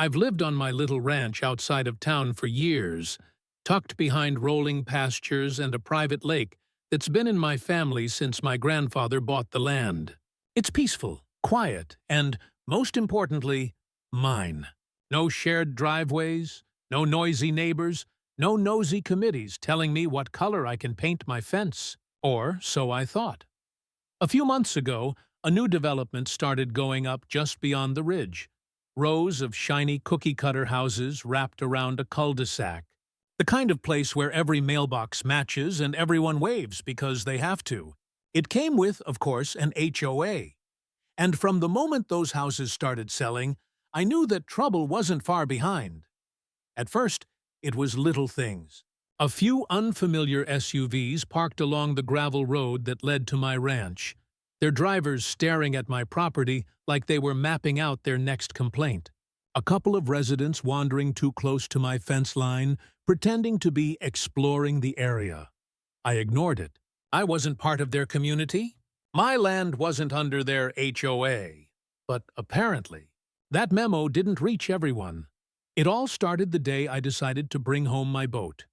I've lived on my little ranch outside of town for years, tucked behind rolling pastures and a private lake that's been in my family since my grandfather bought the land. It's peaceful, quiet, and, most importantly, mine. No shared driveways, no noisy neighbors, no nosy committees telling me what color I can paint my fence. Or so I thought. A few months ago, a new development started going up just beyond the ridge. Rows of shiny cookie-cutter houses wrapped around a cul-de-sac. The kind of place where every mailbox matches and everyone waves because they have to. It came with, of course, an HOA. And from the moment those houses started selling, I knew that trouble wasn't far behind. At first, it was little things. A few unfamiliar SUVs parked along the gravel road that led to my ranch, their drivers staring at my property like they were mapping out their next complaint. A couple of residents wandering too close to my fence line, pretending to be exploring the area. I ignored it. I wasn't part of their community. My land wasn't under their HOA. But apparently, that memo didn't reach everyone. It all started the day I decided to bring home my boat.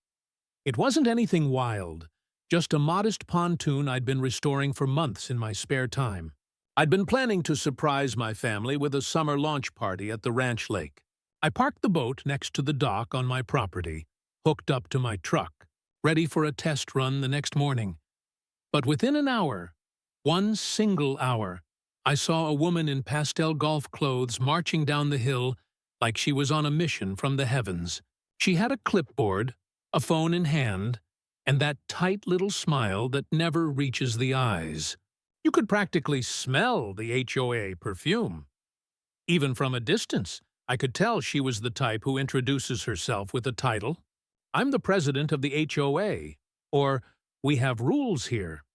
It wasn't anything wild, just a modest pontoon I'd been restoring for months in my spare time. I'd been planning to surprise my family with a summer launch party at the ranch lake. I parked the boat next to the dock on my property, hooked up to my truck, ready for a test run the next morning. But within an hour, one single hour, I saw a woman in pastel golf clothes marching down the hill like she was on a mission from the heavens. She had a clipboard, a phone in hand, and that tight little smile that never reaches the eyes. You could practically smell the HOA perfume. Even from a distance, I could tell she was the type who introduces herself with a title. "I'm the president of the HOA," or "We have rules here."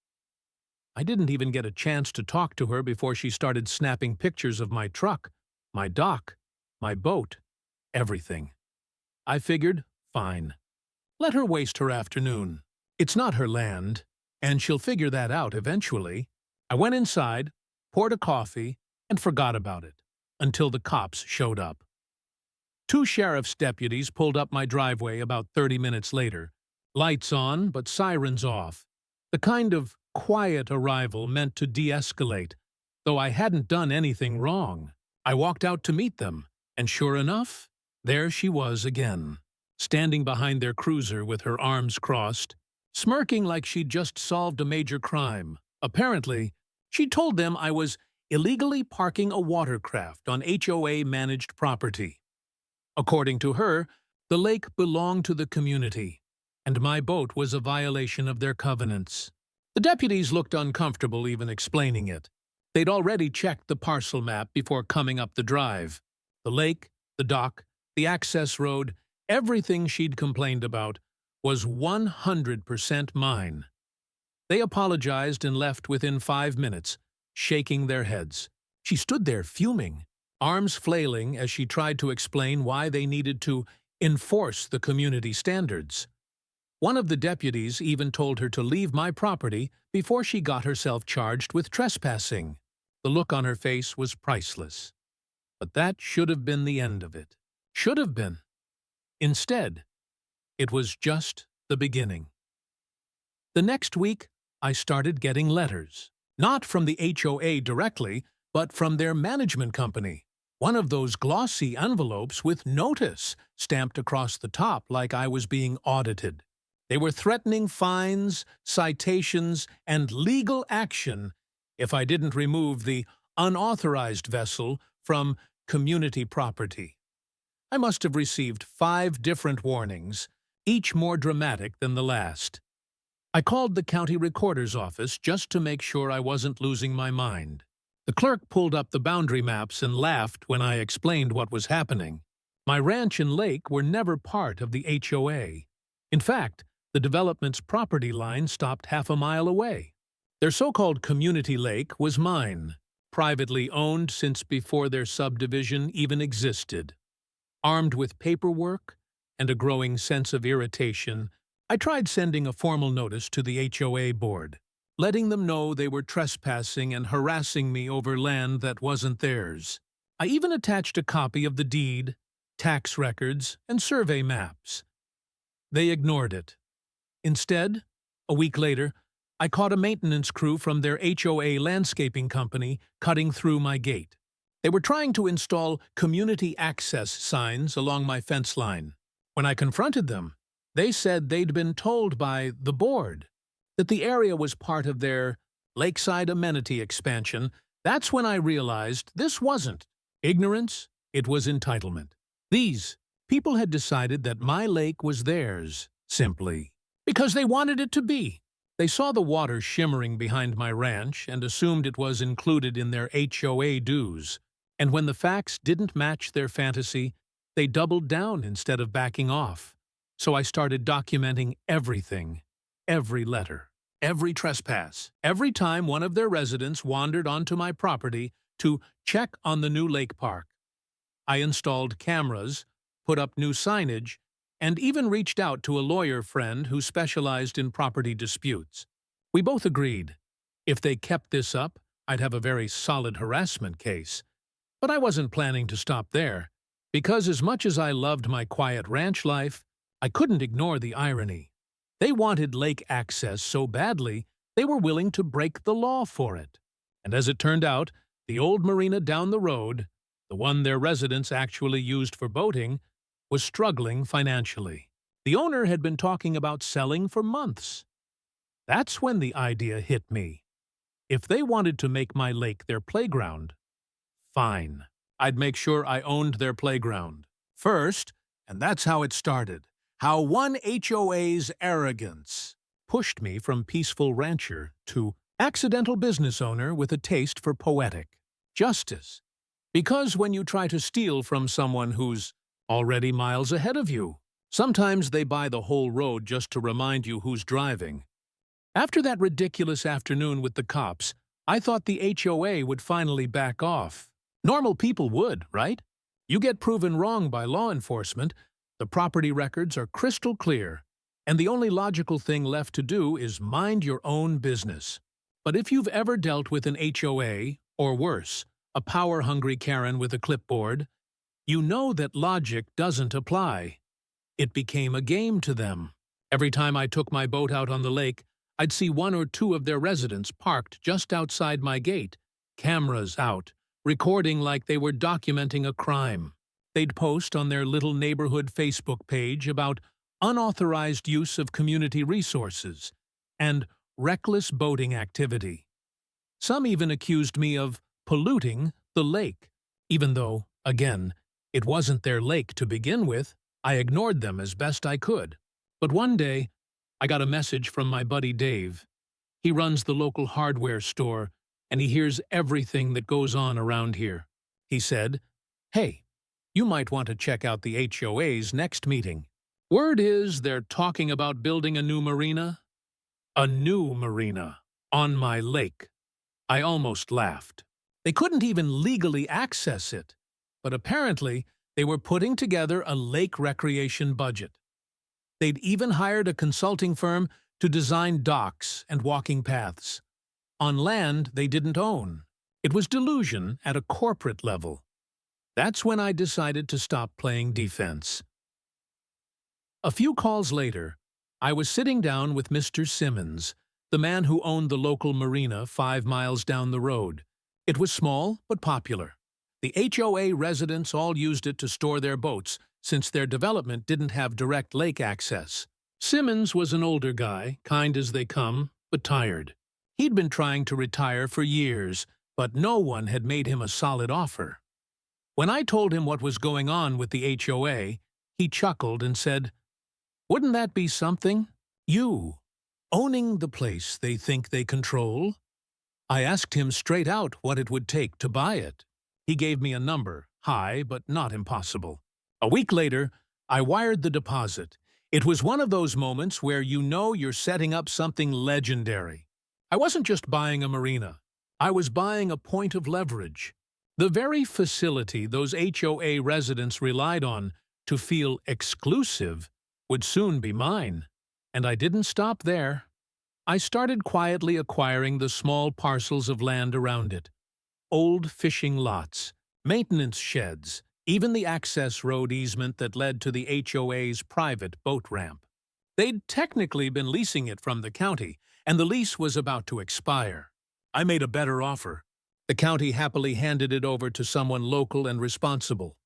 I didn't even get a chance to talk to her before she started snapping pictures of my truck, my dock, my boat, everything. I figured, fine. Let her waste her afternoon. It's not her land, and she'll figure that out eventually. I went inside, poured a coffee, and forgot about it, until the cops showed up. Two sheriff's deputies pulled up my driveway about 30 minutes later. Lights on, but sirens off. The kind of quiet arrival meant to de-escalate, though I hadn't done anything wrong. I walked out to meet them, and sure enough, there she was again, standing behind their cruiser with her arms crossed, smirking like she'd just solved a major crime. Apparently, she told them I was illegally parking a watercraft on HOA-managed property. According to her, the lake belonged to the community, and my boat was a violation of their covenants. The deputies looked uncomfortable even explaining it. They'd already checked the parcel map before coming up the drive. The lake, the dock, the access road, everything she'd complained about was 100% mine. They apologized and left within 5 minutes, shaking their heads. She stood there fuming, arms flailing as she tried to explain why they needed to enforce the community standards. One of the deputies even told her to leave my property before she got herself charged with trespassing. The look on her face was priceless. But that should have been the end of it. Should have been. Instead, it was just the beginning. The next week, I started getting letters. Not from the HOA directly, but from their management company. One of those glossy envelopes with notice stamped across the top like I was being audited. They were threatening fines, citations, and legal action if I didn't remove the unauthorized vessel from community property. I must have received 5 different warnings, each more dramatic than the last. I called the county recorder's office just to make sure I wasn't losing my mind. The clerk pulled up the boundary maps and laughed when I explained what was happening. My ranch and lake were never part of the HOA. In fact, the development's property line stopped half a mile away. Their so-called community lake was mine, privately owned since before their subdivision even existed. Armed with paperwork and a growing sense of irritation, I tried sending a formal notice to the HOA board, letting them know they were trespassing and harassing me over land that wasn't theirs. I even attached a copy of the deed, tax records, and survey maps. They ignored it. Instead, a week later, I caught a maintenance crew from their HOA landscaping company cutting through my gate. They were trying to install community access signs along my fence line. When I confronted them, they said they'd been told by the board that the area was part of their lakeside amenity expansion. That's when I realized this wasn't ignorance, it was entitlement. These people had decided that my lake was theirs, simply because they wanted it to be. They saw the water shimmering behind my ranch and assumed it was included in their HOA dues. And when the facts didn't match their fantasy, they doubled down instead of backing off. So I started documenting everything, every letter, every trespass, every time one of their residents wandered onto my property to check on the new lake park. I installed cameras, put up new signage, and even reached out to a lawyer friend who specialized in property disputes. We both agreed. If they kept this up, I'd have a very solid harassment case. But I wasn't planning to stop there, because as much as I loved my quiet ranch life, I couldn't ignore the irony. They wanted lake access so badly, they were willing to break the law for it. And as it turned out, the old marina down the road, the one their residents actually used for boating, was struggling financially. The owner had been talking about selling for months. That's when the idea hit me. If they wanted to make my lake their playground, fine. I'd make sure I owned their playground first, and that's how it started. How one HOA's arrogance pushed me from peaceful rancher to accidental business owner with a taste for poetic justice. Because when you try to steal from someone who's already miles ahead of you, sometimes they buy the whole road just to remind you who's driving. After that ridiculous afternoon with the cops, I thought the HOA would finally back off. Normal people would, right? You get proven wrong by law enforcement, the property records are crystal clear, and the only logical thing left to do is mind your own business. But if you've ever dealt with an HOA, or worse, a power-hungry Karen with a clipboard, you know that logic doesn't apply. It became a game to them. Every time I took my boat out on the lake, I'd see one or two of their residents parked just outside my gate, cameras out, recording like they were documenting a crime. They'd post on their little neighborhood Facebook page about unauthorized use of community resources and reckless boating activity. Some even accused me of polluting the lake, even though, again, it wasn't their lake to begin with. I ignored them as best I could. But one day, I got a message from my buddy Dave. He runs the local hardware store, and he hears everything that goes on around here. He said, "Hey, you might want to check out the HOA's next meeting. Word is they're talking about building a new marina." A new marina on my lake. I almost laughed. They couldn't even legally access it, but apparently they were putting together a lake recreation budget. They'd even hired a consulting firm to design docks and walking paths on land they didn't own. It was delusion at a corporate level. That's when I decided to stop playing defense. A few calls later, I was sitting down with Mr. Simmons, the man who owned the local marina 5 miles down the road. It was small but popular. The HOA residents all used it to store their boats since their development didn't have direct lake access. Simmons was an older guy, kind as they come, but tired. He'd been trying to retire for years, but no one had made him a solid offer. When I told him what was going on with the HOA, he chuckled and said, "Wouldn't that be something? You, owning the place they think they control?" I asked him straight out what it would take to buy it. He gave me a number, high but not impossible. A week later, I wired the deposit. It was one of those moments where you know you're setting up something legendary. I wasn't just buying a marina. I was buying a point of leverage. The very facility those HOA residents relied on to feel exclusive would soon be mine. And I didn't stop there. I started quietly acquiring the small parcels of land around it. Old fishing lots, maintenance sheds, even the access road easement that led to the HOA's private boat ramp. They'd technically been leasing it from the county, and the lease was about to expire. I made a better offer. The county happily handed it over to someone local and responsible.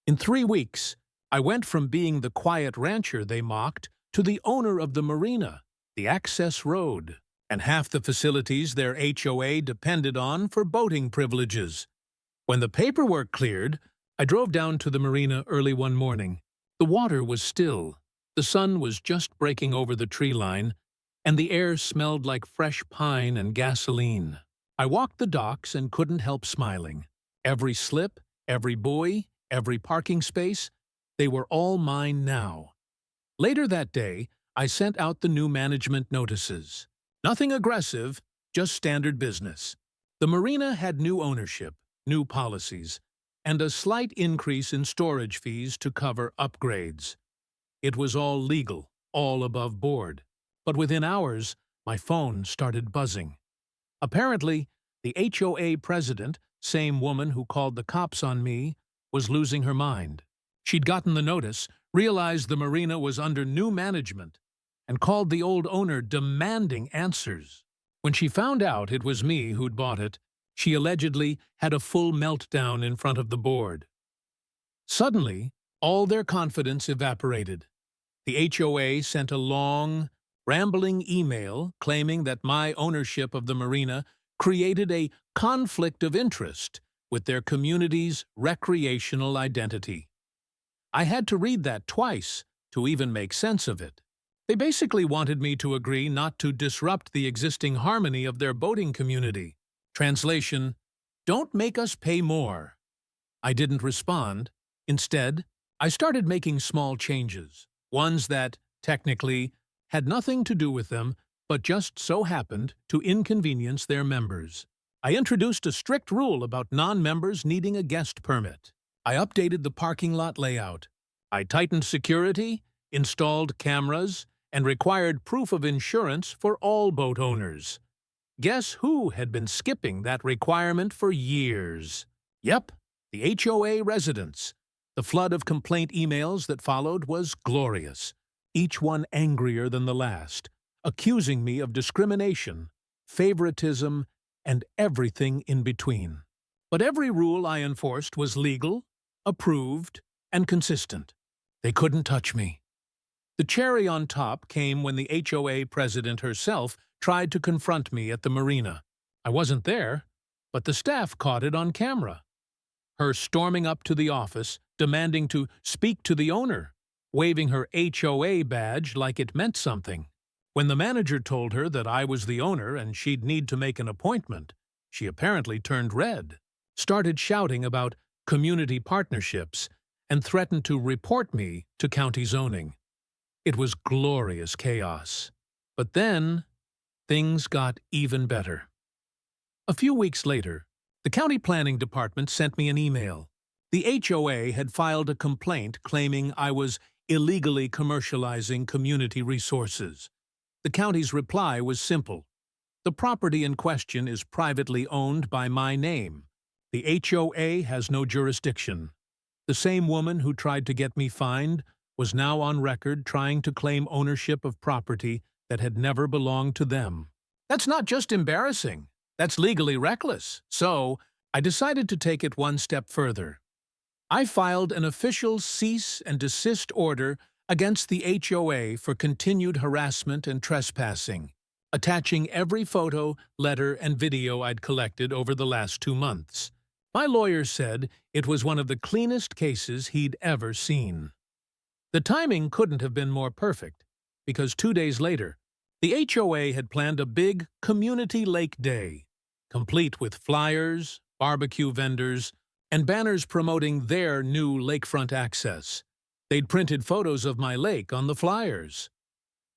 In 3 weeks, I went from being the quiet rancher they mocked to the owner of the marina, the access road, and half the facilities their HOA depended on for boating privileges. When the paperwork cleared, I drove down to the marina early one morning. The water was still, the sun was just breaking over the tree line, and the air smelled like fresh pine and gasoline. I walked the docks and couldn't help smiling. Every slip, every buoy, every parking space, they were all mine now. Later that day, I sent out the new management notices. Nothing aggressive, just standard business. The marina had new ownership, new policies, and a slight increase in storage fees to cover upgrades. It was all legal, all above board. But within hours, my phone started buzzing. Apparently, the HOA president, same woman who called the cops on me, was losing her mind. She'd gotten the notice, realized the marina was under new management, and called the old owner demanding answers. When she found out it was me who'd bought it, she allegedly had a full meltdown in front of the board. Suddenly, all their confidence evaporated. The HOA sent a long, rambling email claiming that my ownership of the marina created a conflict of interest with their community's recreational identity. I had to read that twice to even make sense of it. They basically wanted me to agree not to disrupt the existing harmony of their boating community. Translation: don't make us pay more. I didn't respond. Instead, I started making small changes, ones that, technically, had nothing to do with them, but just so happened to inconvenience their members. I introduced a strict rule about non-members needing a guest permit. I updated the parking lot layout. I tightened security, installed cameras, and required proof of insurance for all boat owners. Guess who had been skipping that requirement for years? Yep, the HOA residents. The flood of complaint emails that followed was glorious, each one angrier than the last, accusing me of discrimination, favoritism, and everything in between. But every rule I enforced was legal, approved, and consistent. They couldn't touch me. The cherry on top came when the HOA president herself tried to confront me at the marina. I wasn't there, but the staff caught it on camera. Her storming up to the office, demanding to speak to the owner, waving her HOA badge like it meant something. When the manager told her that I was the owner and she'd need to make an appointment, she apparently turned red, started shouting about community partnerships, and threatened to report me to county zoning. It was glorious chaos. But then, things got even better. A few weeks later, the county planning department sent me an email. The HOA had filed a complaint claiming I was illegally commercializing community resources. The county's reply was simple. The property in question is privately owned by my name. The HOA has no jurisdiction. The same woman who tried to get me fined was now on record trying to claim ownership of property that had never belonged to them. That's not just embarrassing. That's legally reckless. So, I decided to take it one step further. I filed an official cease and desist order against the HOA for continued harassment and trespassing, attaching every photo, letter, and video I'd collected over the last 2 months. My lawyer said it was one of the cleanest cases he'd ever seen. The timing couldn't have been more perfect, because 2 days later, the HOA had planned a big community lake day, complete with flyers, barbecue vendors, and banners promoting their new lakefront access. They'd printed photos of my lake on the flyers.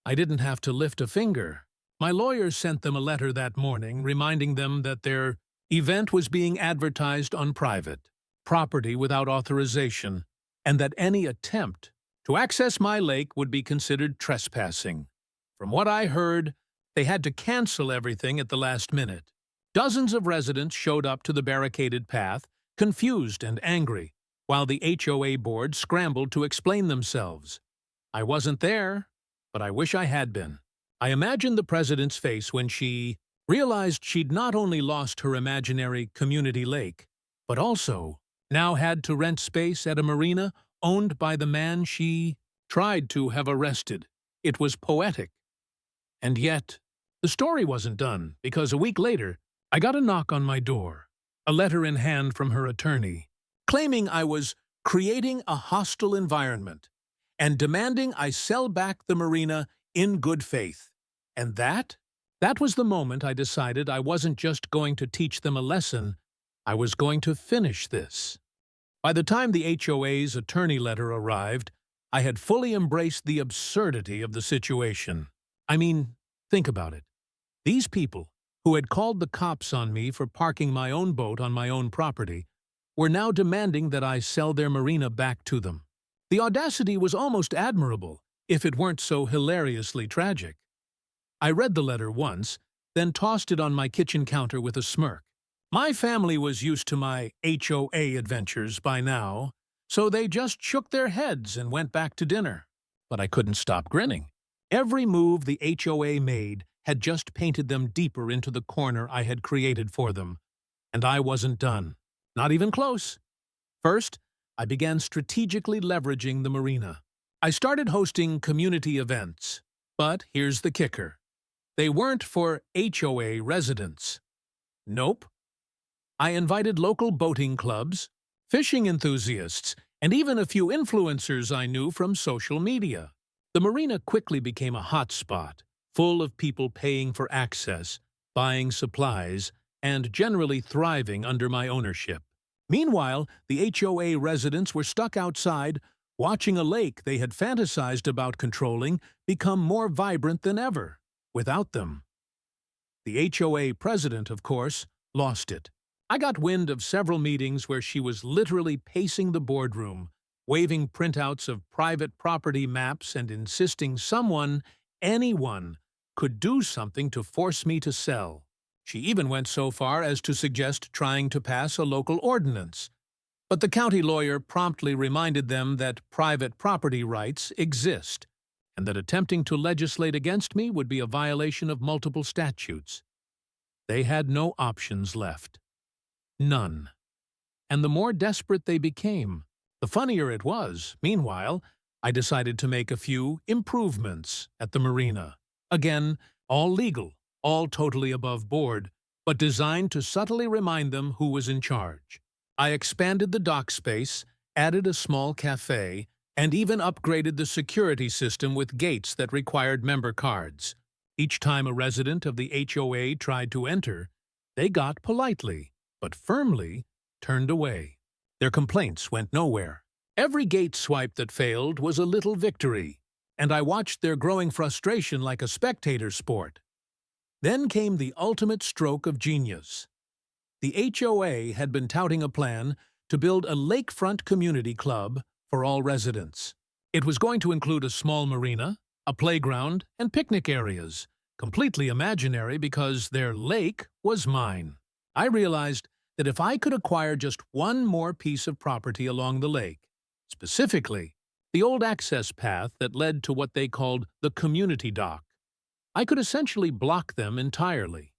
I didn't have to lift a finger. My lawyer sent them a letter that morning reminding them that their event was being advertised on private property without authorization, and that any attempt to access my lake would be considered trespassing. From what I heard, they had to cancel everything at the last minute. Dozens of residents showed up to the barricaded path, confused and angry. while the HOA board scrambled to explain themselves. I wasn't there, but I wish I had been. I imagined the president's face when she realized she'd not only lost her imaginary community lake, but also now had to rent space at a marina owned by the man she tried to have arrested. It was poetic. And yet, the story wasn't done, because a week later, I got a knock on my door, a letter in hand from her attorney, claiming I was creating a hostile environment and demanding I sell back the marina in good faith. And that was the moment I decided I wasn't just going to teach them a lesson, I was going to finish this. By the time the HOA's attorney letter arrived, I had fully embraced the absurdity of the situation. I mean, think about it. These people, who had called the cops on me for parking my own boat on my own property, were now demanding that I sell their marina back to them. The audacity was almost admirable, if it weren't so hilariously tragic. I read the letter once, then tossed it on my kitchen counter with a smirk. My family was used to my HOA adventures by now, so they just shook their heads and went back to dinner. But I couldn't stop grinning. Every move the HOA made had just painted them deeper into the corner I had created for them. And I wasn't done. Not even close. First, I began strategically leveraging the marina. I started hosting community events. But here's the kicker. They weren't for HOA residents. Nope. I invited local boating clubs, fishing enthusiasts, and even a few influencers I knew from social media. The marina quickly became a hot spot, full of people paying for access, buying supplies, and generally thriving under my ownership. Meanwhile, the HOA residents were stuck outside, watching a lake they had fantasized about controlling become more vibrant than ever, without them. The HOA president, of course, lost it. I got wind of several meetings where she was literally pacing the boardroom, waving printouts of private property maps and insisting anyone, could do something to force me to sell. She even went so far as to suggest trying to pass a local ordinance. But the county lawyer promptly reminded them that private property rights exist, and that attempting to legislate against me would be a violation of multiple statutes. They had no options left. None. And the more desperate they became, the funnier it was. Meanwhile, I decided to make a few improvements at the marina. Again, all legal, all totally above board, but designed to subtly remind them who was in charge. I expanded the dock space, added a small cafe, and even upgraded the security system with gates that required member cards. Each time a resident of the HOA tried to enter, they got politely, but firmly, turned away. Their complaints went nowhere. Every gate swipe that failed was a little victory, and I watched their growing frustration like a spectator sport. Then came the ultimate stroke of genius. The HOA had been touting a plan to build a lakefront community club for all residents. It was going to include a small marina, a playground, and picnic areas, completely imaginary because their lake was mine. I realized that if I could acquire just one more piece of property along the lake, specifically the old access path that led to what they called the community dock, I could essentially block them entirely.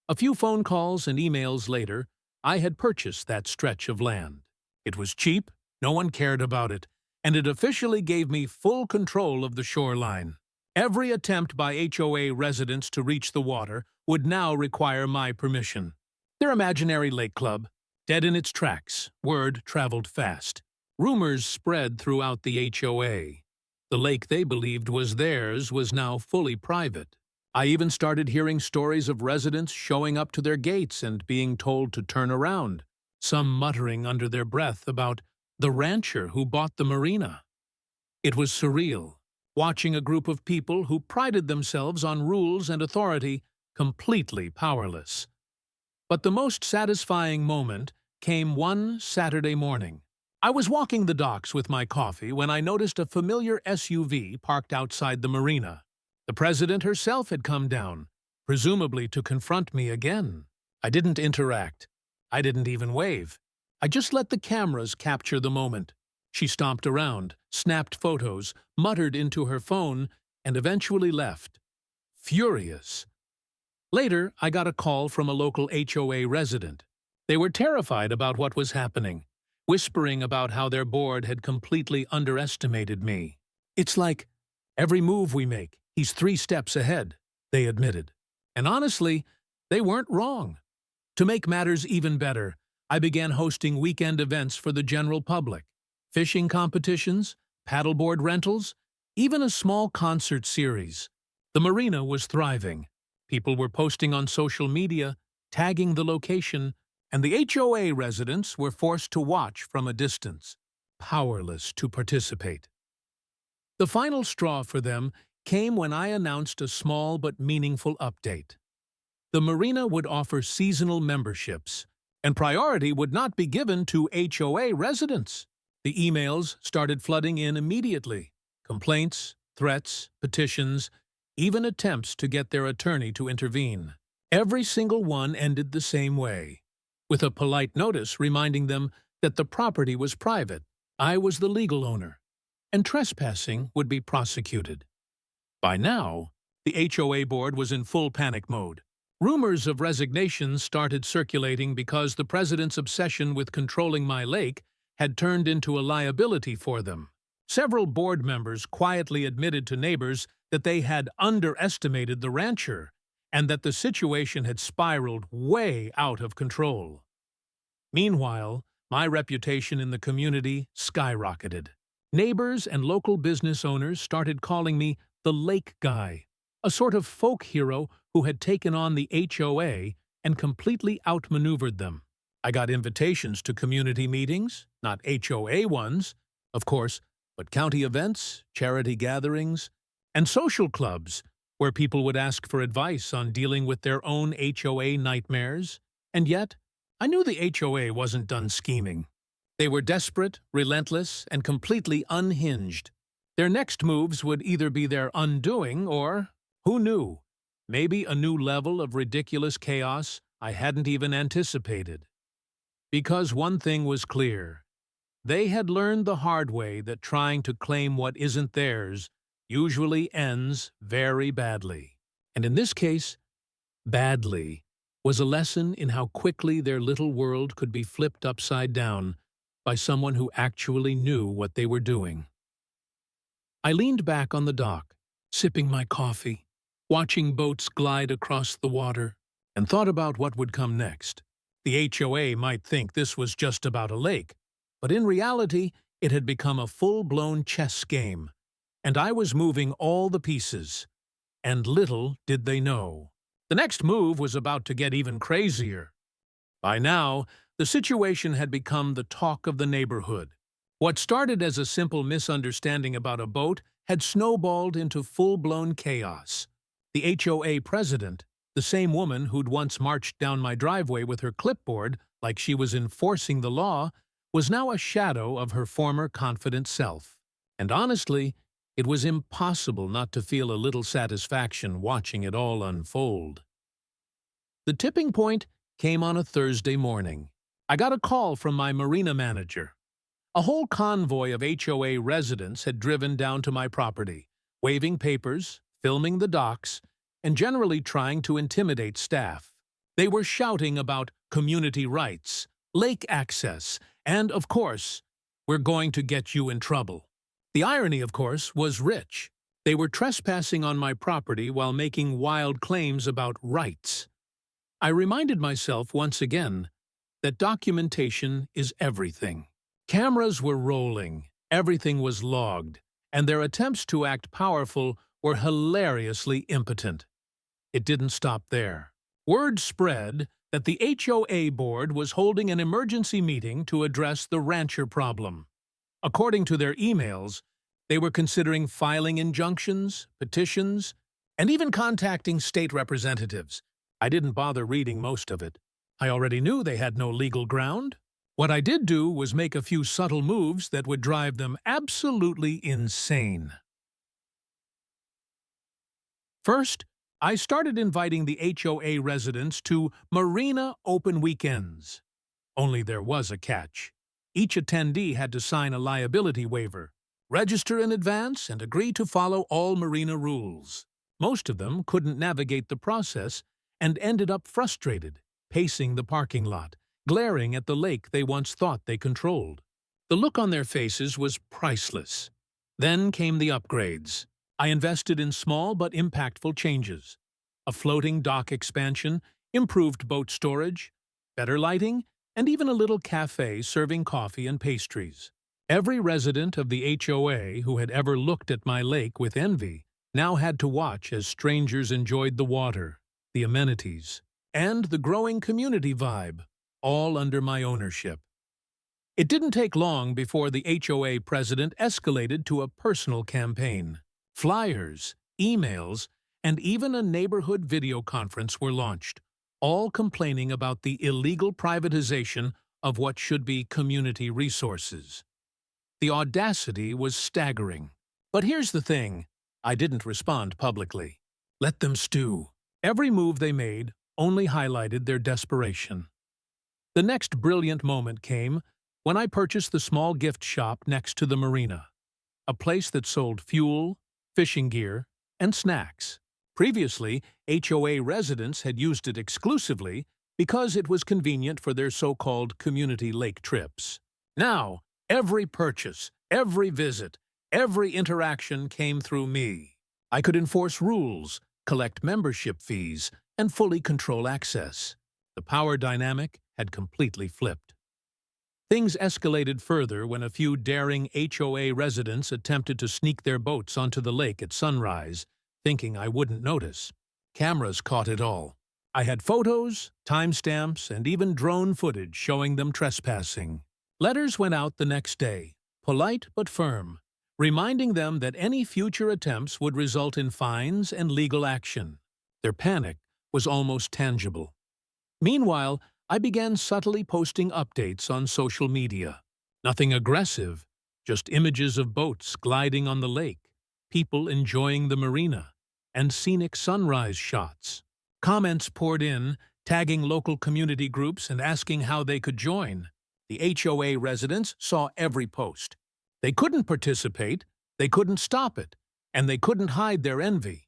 A few phone calls and emails later, I had purchased that stretch of land. It was cheap, no one cared about it, and it officially gave me full control of the shoreline. Every attempt by HOA residents to reach the water would now require my permission. Their imaginary lake club, dead in its tracks, word traveled fast. Rumors spread throughout the HOA. The lake they believed was theirs was now fully private. I even started hearing stories of residents showing up to their gates and being told to turn around, some muttering under their breath about the rancher who bought the marina. It was surreal, watching a group of people who prided themselves on rules and authority completely powerless. But the most satisfying moment came one Saturday morning. I was walking the docks with my coffee when I noticed a familiar SUV parked outside the marina. The president herself had come down, presumably to confront me again. I didn't interact. I didn't even wave. I just let the cameras capture the moment. She stomped around, snapped photos, muttered into her phone, and eventually left. Furious. Later, I got a call from a local HOA resident. They were terrified about what was happening, whispering about how their board had completely underestimated me. It's like, every move we make, he's 3 steps ahead, they admitted. And honestly, they weren't wrong. To make matters even better, I began hosting weekend events for the general public. Fishing competitions, paddleboard rentals, even a small concert series. The marina was thriving. People were posting on social media, tagging the location, and the HOA residents were forced to watch from a distance, powerless to participate. The final straw for them came when I announced a small but meaningful update. The marina would offer seasonal memberships, and priority would not be given to HOA residents. The emails started flooding in immediately. Complaints, threats, petitions, even attempts to get their attorney to intervene. Every single one ended the same way, with a polite notice reminding them that the property was private, I was the legal owner, and trespassing would be prosecuted. By now, the HOA board was in full panic mode. Rumors of resignations started circulating because the president's obsession with controlling my lake had turned into a liability for them. Several board members quietly admitted to neighbors that they had underestimated the rancher and that the situation had spiraled way out of control. Meanwhile, my reputation in the community skyrocketed. Neighbors and local business owners started calling me the Lake Guy, a sort of folk hero who had taken on the HOA and completely outmaneuvered them. I got invitations to community meetings, not HOA ones, of course, but county events, charity gatherings, and social clubs where people would ask for advice on dealing with their own HOA nightmares. And yet, I knew the HOA wasn't done scheming. They were desperate, relentless, and completely unhinged. Their next moves would either be their undoing or, who knew, maybe a new level of ridiculous chaos I hadn't even anticipated. Because one thing was clear. They had learned the hard way that trying to claim what isn't theirs usually ends very badly. And in this case, badly was a lesson in how quickly their little world could be flipped upside down by someone who actually knew what they were doing. I leaned back on the dock, sipping my coffee, watching boats glide across the water, and thought about what would come next. The HOA might think this was just about a lake, but in reality, it had become a full-blown chess game, and I was moving all the pieces. And little did they know. The next move was about to get even crazier. By now, the situation had become the talk of the neighborhood. What started as a simple misunderstanding about a boat had snowballed into full-blown chaos. The HOA president, the same woman who'd once marched down my driveway with her clipboard like she was enforcing the law, was now a shadow of her former confident self. And honestly, it was impossible not to feel a little satisfaction watching it all unfold. The tipping point came on a Thursday morning. I got a call from my marina manager. A whole convoy of HOA residents had driven down to my property, waving papers, filming the docks, and generally trying to intimidate staff. They were shouting about community rights, lake access, and, of course, we're going to get you in trouble. The irony, of course, was rich. They were trespassing on my property while making wild claims about rights. I reminded myself once again that documentation is everything. Cameras were rolling, everything was logged, and their attempts to act powerful were hilariously impotent. It didn't stop there. Word spread that the HOA board was holding an emergency meeting to address the rancher problem. According to their emails, they were considering filing injunctions, petitions, and even contacting state representatives. I didn't bother reading most of it. I already knew they had no legal ground. What I did do was make a few subtle moves that would drive them absolutely insane. First, I started inviting the HOA residents to marina open weekends. Only there was a catch. Each attendee had to sign a liability waiver, register in advance, and agree to follow all marina rules. Most of them couldn't navigate the process and ended up frustrated, pacing the parking lot, glaring at the lake they once thought they controlled. The look on their faces was priceless. Then came the upgrades. I invested in small but impactful changes. A floating dock expansion, improved boat storage, better lighting, and even a little cafe serving coffee and pastries. Every resident of the HOA who had ever looked at my lake with envy now had to watch as strangers enjoyed the water, the amenities, and the growing community vibe, all under my ownership. It didn't take long before the HOA president escalated to a personal campaign. Flyers, emails, and even a neighborhood video conference were launched, all complaining about the illegal privatization of what should be community resources. The audacity was staggering. But here's the thing, I didn't respond publicly. Let them stew. Every move they made only highlighted their desperation. The next brilliant moment came when I purchased the small gift shop next to the marina, a place that sold fuel, fishing gear, and snacks. Previously, HOA residents had used it exclusively because it was convenient for their so-called community lake trips. Now, every purchase, every visit, every interaction came through me. I could enforce rules, collect membership fees, and fully control access. The power dynamic had completely flipped. Things escalated further when a few daring HOA residents attempted to sneak their boats onto the lake at sunrise, thinking I wouldn't notice. Cameras caught it all. I had photos, timestamps, and even drone footage showing them trespassing. Letters went out the next day, polite but firm, reminding them that any future attempts would result in fines and legal action. Their panic was almost tangible. Meanwhile, I began subtly posting updates on social media. Nothing aggressive, just images of boats gliding on the lake, people enjoying the marina, and scenic sunrise shots. Comments poured in, tagging local community groups and asking how they could join. The HOA residents saw every post. They couldn't participate, they couldn't stop it, and they couldn't hide their envy.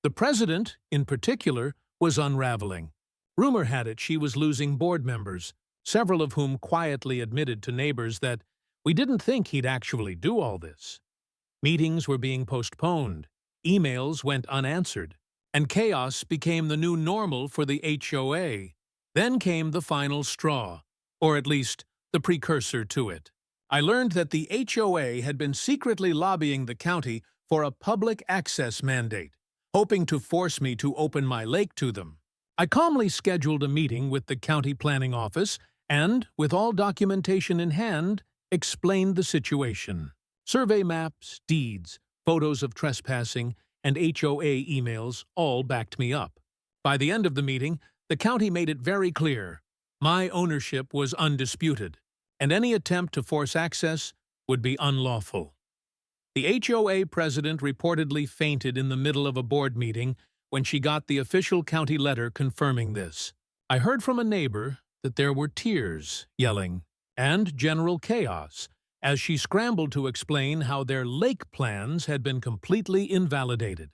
The president, in particular, was unraveling. Rumor had it she was losing board members, several of whom quietly admitted to neighbors that we didn't think he'd actually do all this. Meetings were being postponed, emails went unanswered, and chaos became the new normal for the HOA. Then came the final straw, or at least the precursor to it. I learned that the HOA had been secretly lobbying the county for a public access mandate, hoping to force me to open my lake to them. I calmly scheduled a meeting with the county planning office and, with all documentation in hand, explained the situation. Survey maps, deeds, photos of trespassing, and HOA emails all backed me up. By the end of the meeting, the county made it very clear my ownership was undisputed, and any attempt to force access would be unlawful. The HOA president reportedly fainted in the middle of a board meeting when she got the official county letter confirming this. I heard from a neighbor that there were tears, yelling, and general chaos as she scrambled to explain how their lake plans had been completely invalidated.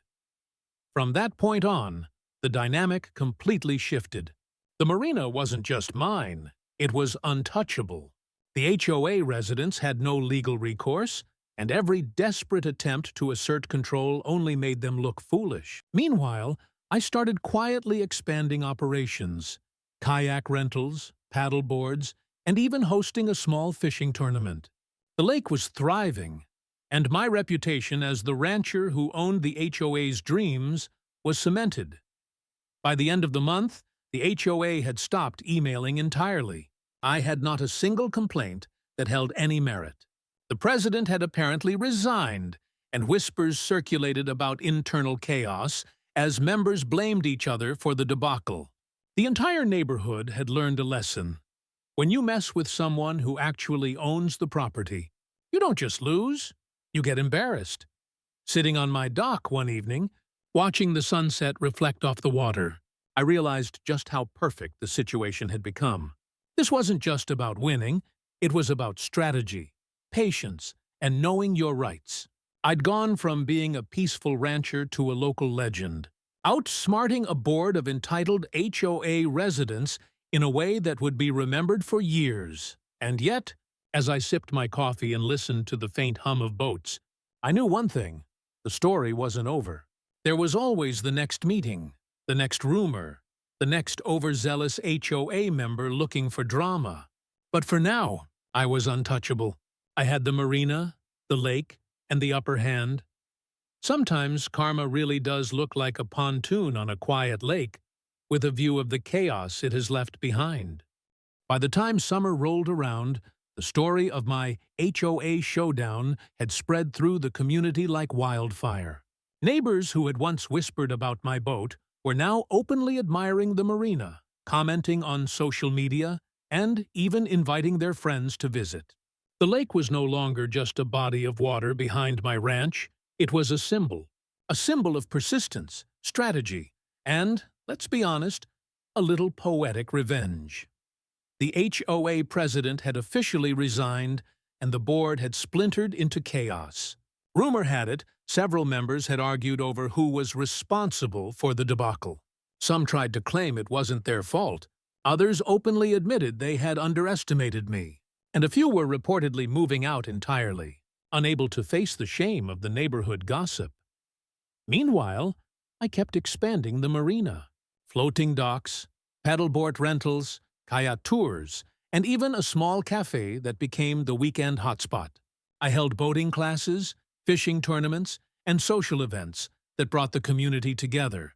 From that point on, the dynamic completely shifted. The marina wasn't just mine, it was untouchable. The HOA residents had no legal recourse, and every desperate attempt to assert control only made them look foolish. Meanwhile, I started quietly expanding operations, kayak rentals, paddle boards, and even hosting a small fishing tournament. The lake was thriving, and my reputation as the rancher who owned the HOA's dreams was cemented. By the end of the month, the HOA had stopped emailing entirely. I had not a single complaint that held any merit. The president had apparently resigned, and whispers circulated about internal chaos as members blamed each other for the debacle. The entire neighborhood had learned a lesson. When you mess with someone who actually owns the property, you don't just lose, you get embarrassed. Sitting on my dock one evening, watching the sunset reflect off the water, I realized just how perfect the situation had become. This wasn't just about winning, it was about strategy, patience, and knowing your rights. I'd gone from being a peaceful rancher to a local legend, outsmarting a board of entitled HOA residents in a way that would be remembered for years. And yet, as I sipped my coffee and listened to the faint hum of boats, I knew one thing: the story wasn't over. There was always the next meeting, the next rumor, the next overzealous HOA member looking for drama. But for now, I was untouchable. I had the marina, the lake, and the upper hand. Sometimes karma really does look like a pontoon on a quiet lake, with a view of the chaos it has left behind. By the time summer rolled around, the story of my HOA showdown had spread through the community like wildfire. Neighbors who had once whispered about my boat were now openly admiring the marina, commenting on social media, and even inviting their friends to visit. The lake was no longer just a body of water behind my ranch. It was a symbol of persistence, strategy, and, let's be honest, a little poetic revenge. The HOA president had officially resigned, and the board had splintered into chaos. Rumor had it, several members had argued over who was responsible for the debacle. Some tried to claim it wasn't their fault. Others openly admitted they had underestimated me. And a few were reportedly moving out entirely, unable to face the shame of the neighborhood gossip. Meanwhile, I kept expanding the marina. Floating docks, paddleboard rentals, kayak tours, and even a small cafe that became the weekend hotspot. I held boating classes, fishing tournaments, and social events that brought the community together.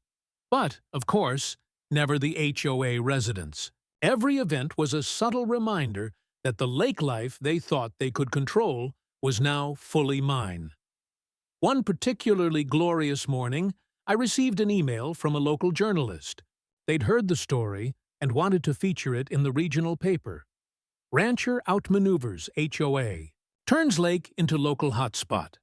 But, of course, never the HOA residents. Every event was a subtle reminder that the lake life they thought they could control was now fully mine. One particularly glorious morning, I received an email from a local journalist. They'd heard the story and wanted to feature it in the regional paper. Rancher outmaneuvers HOA, turns lake into local hotspot.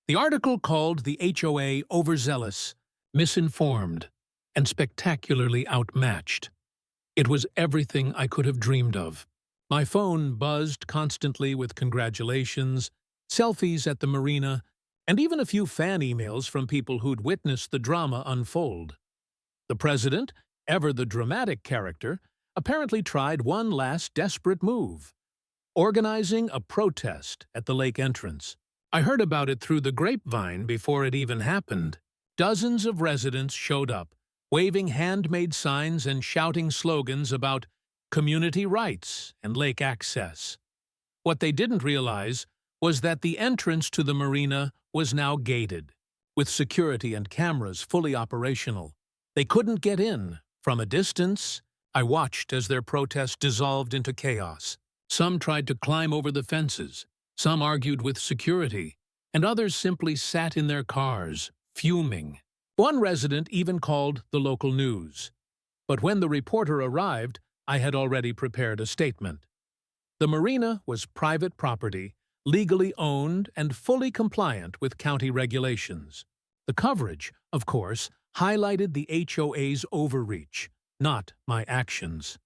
The article called the HOA overzealous, misinformed, and spectacularly outmatched. It was everything I could have dreamed of. My phone buzzed constantly with congratulations, selfies at the marina, and even a few fan emails from people who'd witnessed the drama unfold. The president, ever the dramatic character, apparently tried one last desperate move: organizing a protest at the lake entrance. I heard about it through the grapevine before it even happened. Dozens of residents showed up, waving handmade signs and shouting slogans about community rights and lake access. What they didn't realize was that the entrance to the marina was now gated, with security and cameras fully operational. They couldn't get in. From a distance, I watched as their protest dissolved into chaos. Some tried to climb over the fences, some argued with security, and others simply sat in their cars, fuming. One resident even called the local news. But when the reporter arrived, I had already prepared a statement. The marina was private property, legally owned and fully compliant with county regulations. The coverage, of course, highlighted the HOA's overreach, not my actions.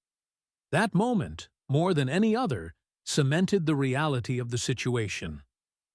That moment, more than any other, cemented the reality of the situation.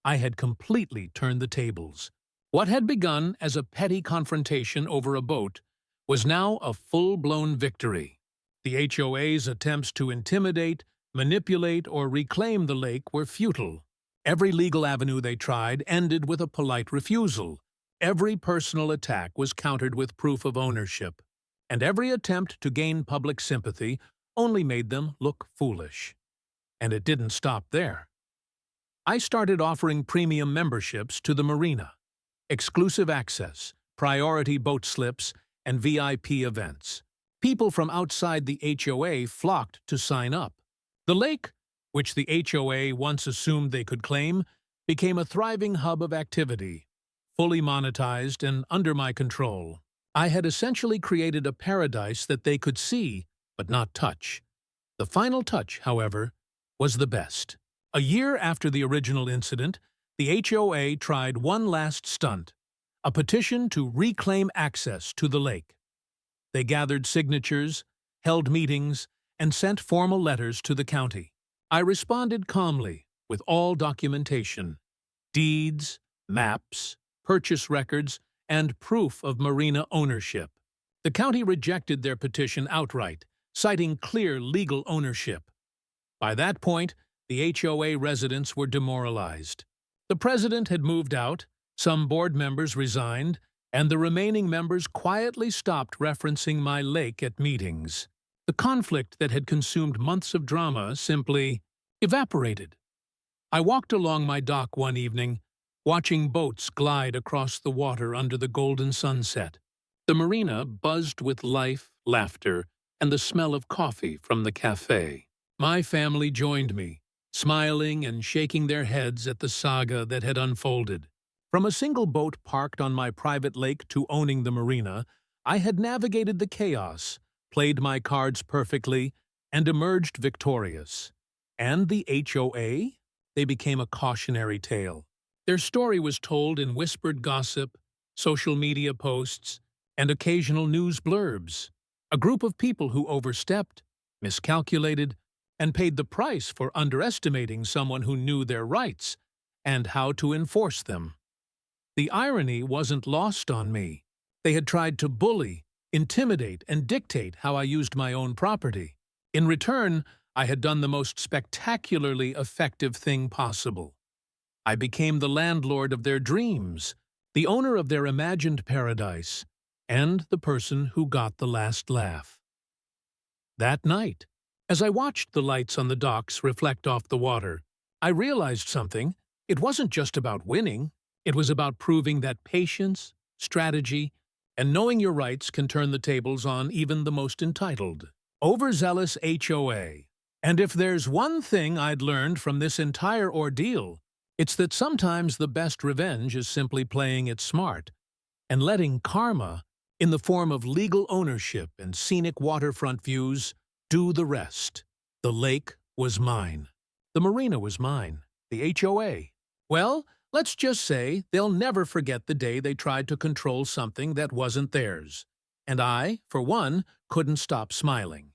I had completely turned the tables. What had begun as a petty confrontation over a boat was now a full-blown victory. The HOA's attempts to intimidate, manipulate, or reclaim the lake were futile. Every legal avenue they tried ended with a polite refusal. Every personal attack was countered with proof of ownership, and every attempt to gain public sympathy only made them look foolish. And it didn't stop there. I started offering premium memberships to the marina, exclusive access, priority boat slips, and VIP events. People from outside the HOA flocked to sign up. The lake, which the HOA once assumed they could claim, became a thriving hub of activity, fully monetized and under my control. I had essentially created a paradise that they could see but not touch. The final touch, however, was the best. A year after the original incident, the HOA tried one last stunt: a petition to reclaim access to the lake. They gathered signatures, held meetings, and sent formal letters to the county. I responded calmly, with all documentation, deeds, maps, purchase records, and proof of marina ownership. The county rejected their petition outright, citing clear legal ownership. By that point, the HOA residents were demoralized. The president had moved out, some board members resigned, and the remaining members quietly stopped referencing my lake at meetings. The conflict that had consumed months of drama simply evaporated. I walked along my dock one evening, watching boats glide across the water under the golden sunset. The marina buzzed with life, laughter, and the smell of coffee from the cafe. My family joined me, smiling and shaking their heads at the saga that had unfolded. From a single boat parked on my private lake to owning the marina, I had navigated the chaos, played my cards perfectly, and emerged victorious. And the HOA? They became a cautionary tale. Their story was told in whispered gossip, social media posts, and occasional news blurbs. A group of people who overstepped, miscalculated, and paid the price for underestimating someone who knew their rights and how to enforce them. The irony wasn't lost on me. They had tried to bully, intimidate, and dictate how I used my own property. In return, I had done the most spectacularly effective thing possible. I became the landlord of their dreams, the owner of their imagined paradise, and the person who got the last laugh. That night, as I watched the lights on the docks reflect off the water, I realized something. It wasn't just about winning. It was about proving that patience, strategy, and knowing your rights can turn the tables on even the most entitled. Overzealous HOA. And if there's one thing I'd learned from this entire ordeal, it's that sometimes the best revenge is simply playing it smart and letting karma, in the form of legal ownership and scenic waterfront views, do the rest. The lake was mine. The marina was mine. The HOA. Well, let's just say they'll never forget the day they tried to control something that wasn't theirs. And I, for one, couldn't stop smiling.